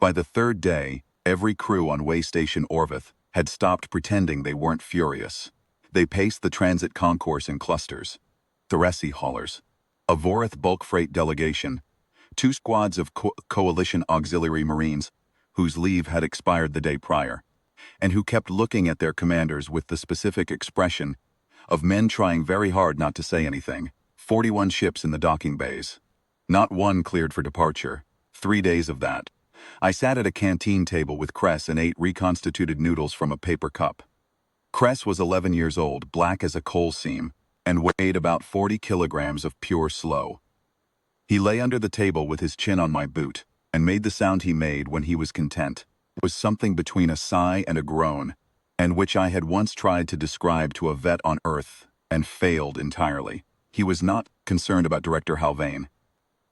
By the third day, every crew on Waystation Orveth had stopped pretending they weren't furious. They paced the transit concourse in clusters. Theresi haulers, a Vorith bulk freight delegation, 2 squads of coalition auxiliary marines whose leave had expired the day prior, and who kept looking at their commanders with the specific expression of men trying very hard not to say anything. 41 ships in the docking bays. Not one cleared for departure. 3 days of that. I sat at a canteen table with Cress and ate reconstituted noodles from a paper cup. Cress was 11 years old, black as a coal seam, and weighed about 40 kilograms of pure slow. He lay under the table with his chin on my boot, and made the sound he made when he was content. It was something between a sigh and a groan, and which I had once tried to describe to a vet on Earth, and failed entirely. He was not concerned about Director Halvane.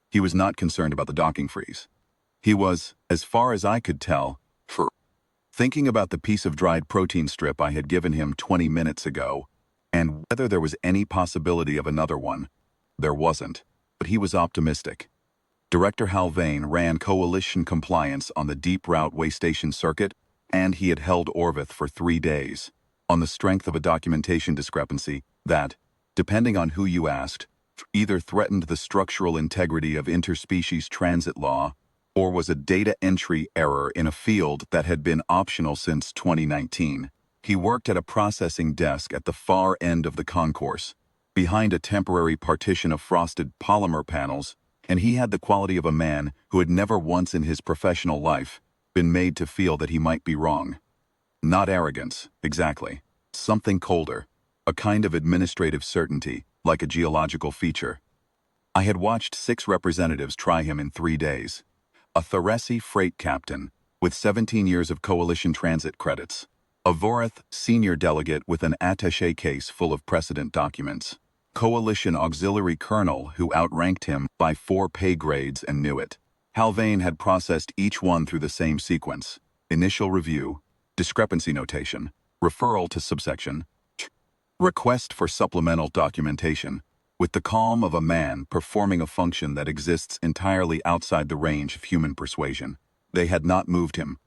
He was not concerned about the docking freeze. He was, as far as I could tell, thinking about the piece of dried protein strip I had given him 20 minutes ago, and whether there was any possibility of another one. There wasn't, but he was optimistic. Director Halvane ran coalition compliance on the deep route Waystation circuit, and he had held Orveth for 3 days, on the strength of a documentation discrepancy that, depending on who you asked, either threatened the structural integrity of interspecies transit law or was a data entry error in a field that had been optional since 2019. He worked at a processing desk at the far end of the concourse, behind a temporary partition of frosted polymer panels, and he had the quality of a man who had never once in his professional life been made to feel that he might be wrong. Not arrogance, exactly. Something colder, a kind of administrative certainty, like a geological feature. I had watched 6 representatives try him in 3 days. A Theresi freight captain, with 17 years of coalition transit credits. A Vorith senior delegate with an attaché case full of precedent documents. Coalition auxiliary colonel who outranked him by 4 pay grades and knew it. Halvane had processed each one through the same sequence: initial review, discrepancy notation, referral to subsection, request for supplemental documentation, with the calm of a man performing a function that exists entirely outside the range of human persuasion. They had not moved him.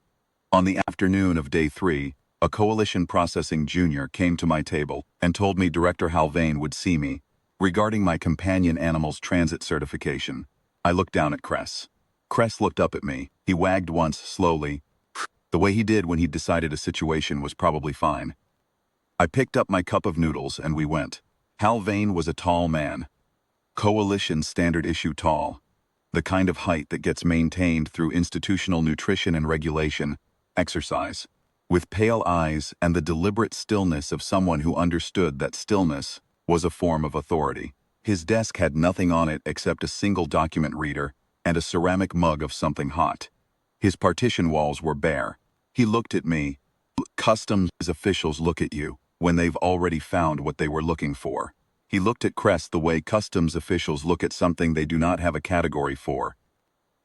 On the afternoon of day 3, a coalition processing junior came to my table and told me Director Halvane would see me regarding my companion animal's transit certification. I looked down at Cress. Cress looked up at me. He wagged once slowly, the way he did when he decided a situation was probably fine. I picked up my cup of noodles and we went. Halvane was a tall man. Coalition standard issue tall. The kind of height that gets maintained through institutional nutrition and regulation, exercise. With pale eyes and the deliberate stillness of someone who understood that stillness was a form of authority. His desk had nothing on it except a single document reader and a ceramic mug of something hot. His partition walls were bare. He looked at me. Customs officials look at you when they've already found what they were looking for. He looked at Cress the way customs officials look at something they do not have a category for.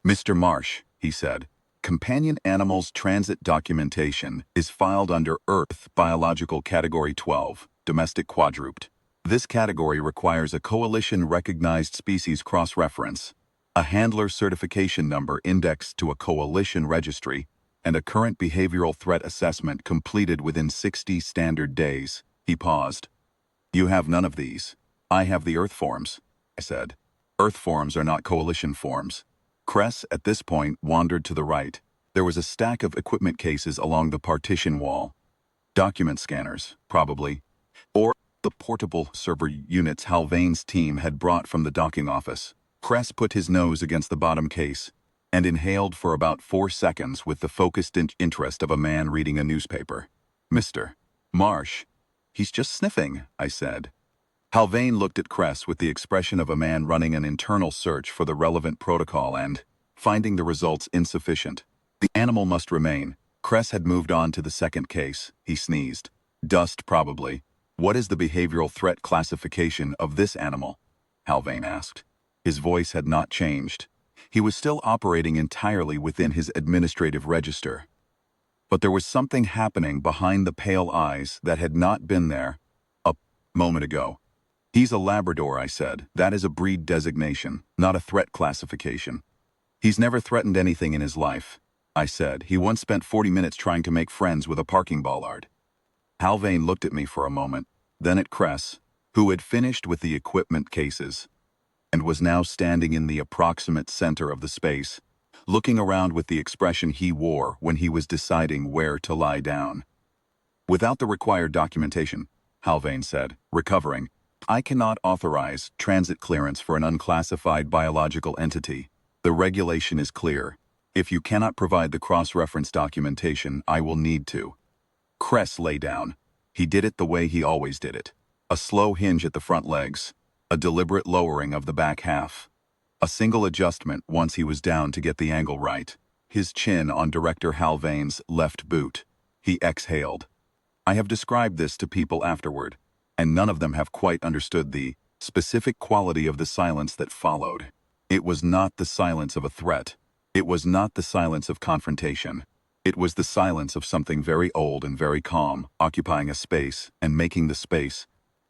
"Mr. Marsh," he said, "companion animals transit documentation is filed under Earth Biological Category 12, domestic quadruped. This category requires a coalition-recognized species cross-reference, a handler certification number indexed to a coalition registry, and a current behavioral threat assessment completed within 60 standard days." He paused. "You have none of these." "I have the Earth forms," I said. "Earth forms are not coalition forms." Cress, at this point, wandered to the right. There was a stack of equipment cases along the partition wall. Document scanners, probably. Or the portable server units Halvane's team had brought from the docking office. Cress put his nose against the bottom case and inhaled for about 4 seconds with the focused interest of a man reading a newspaper. "Mr. Marsh, he's just sniffing," I said. Halvane looked at Cress with the expression of a man running an internal search for the relevant protocol and, finding the results insufficient. "The animal must remain." Cress had moved on to the second case. He sneezed. "Dust, probably." "What is the behavioral threat classification of this animal?" Halvane asked. His voice had not changed. He was still operating entirely within his administrative register. But there was something happening behind the pale eyes that had not been there a moment ago. "He's a Labrador," I said. "That is a breed designation, not a threat classification. He's never threatened anything in his life." I said. He once spent 40 minutes trying to make friends with a parking bollard. Halvane looked at me for a moment, then at Cress, who had finished with the equipment cases, and was now standing in the approximate center of the space, looking around with the expression he wore when he was deciding where to lie down. Without the required documentation, Halvane said, recovering, I cannot authorize transit clearance for an unclassified biological entity. The regulation is clear. If you cannot provide the cross-reference documentation, I will need to. Cress lay down. He did it the way he always did it. A slow hinge at the front legs, a deliberate lowering of the back half. A single adjustment once he was down to get the angle right. His chin on Director Halvane's left boot. He exhaled. I have described this to people afterward, and none of them have quite understood the specific quality of the silence that followed. It was not the silence of a threat. It was not the silence of confrontation. It was the silence of something very old and very calm, occupying a space and making the space,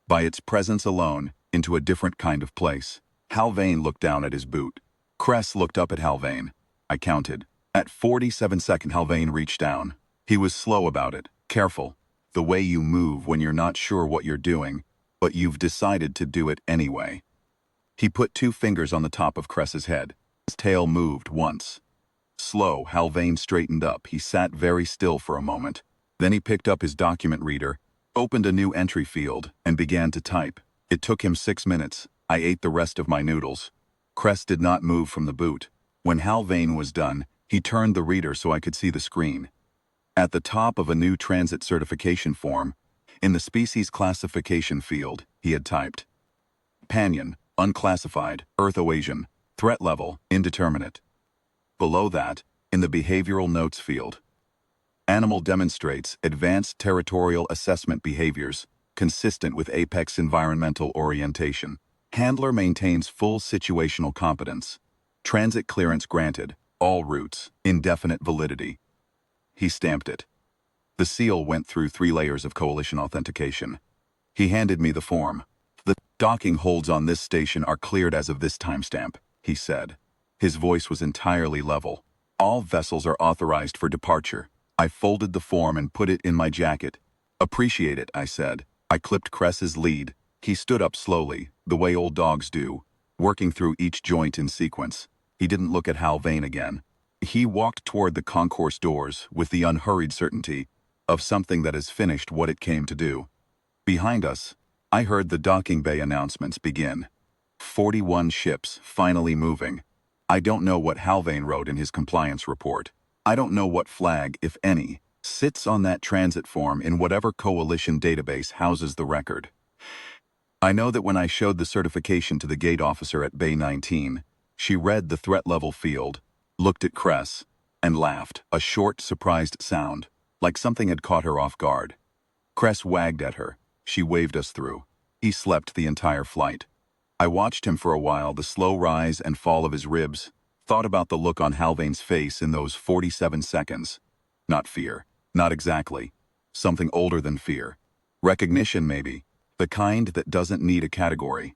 by its presence alone, into a different kind of place. Halvane looked down at his boot. Cress looked up at Halvane. I counted. At 47-second, Halvane reached down. He was slow about it, careful. The way you move when you're not sure what you're doing, but you've decided to do it anyway. He put 2 fingers on the top of Cress's head. His tail moved once. Slow, Halvane straightened up. He sat very still for a moment. Then he picked up his document reader, opened a new entry field, and began to type. It took him 6 minutes. I ate the rest of my noodles. Cress did not move from the boot. When Halvane was done, he turned the reader so I could see the screen. At the top of a new transit certification form, in the species classification field, he had typed, Panyan, unclassified, Earth-Oasian, threat level, indeterminate. Below that, in the behavioral notes field, animal demonstrates advanced territorial assessment behaviors consistent with apex environmental orientation. Handler maintains full situational competence. Transit clearance granted, all routes, indefinite validity. He stamped it. The seal went through 3 layers of coalition authentication. He handed me the form. The docking holds on this station are cleared as of this timestamp, he said. His voice was entirely level. All vessels are authorized for departure. I folded the form and put it in my jacket. Appreciate it, I said. I clipped Cress's lead. He stood up slowly, the way old dogs do, working through each joint in sequence. He didn't look at Halvane again. He walked toward the concourse doors with the unhurried certainty of something that has finished what it came to do. Behind us, I heard the docking bay announcements begin. 41 ships finally moving. I don't know what Halvane wrote in his compliance report. I don't know what flag, if any, sits on that transit form in whatever coalition database houses the record. I know that when I showed the certification to the gate officer at Bay 19, she read the threat level field, looked at Cress, and laughed, a short, surprised sound, like something had caught her off guard. Cress wagged at her. She waved us through. He slept the entire flight. I watched him for a while, the slow rise and fall of his ribs, thought about the look on Halvane's face in those 47 seconds. Not fear. Not exactly. Something older than fear. Recognition, maybe. The kind that doesn't need a category.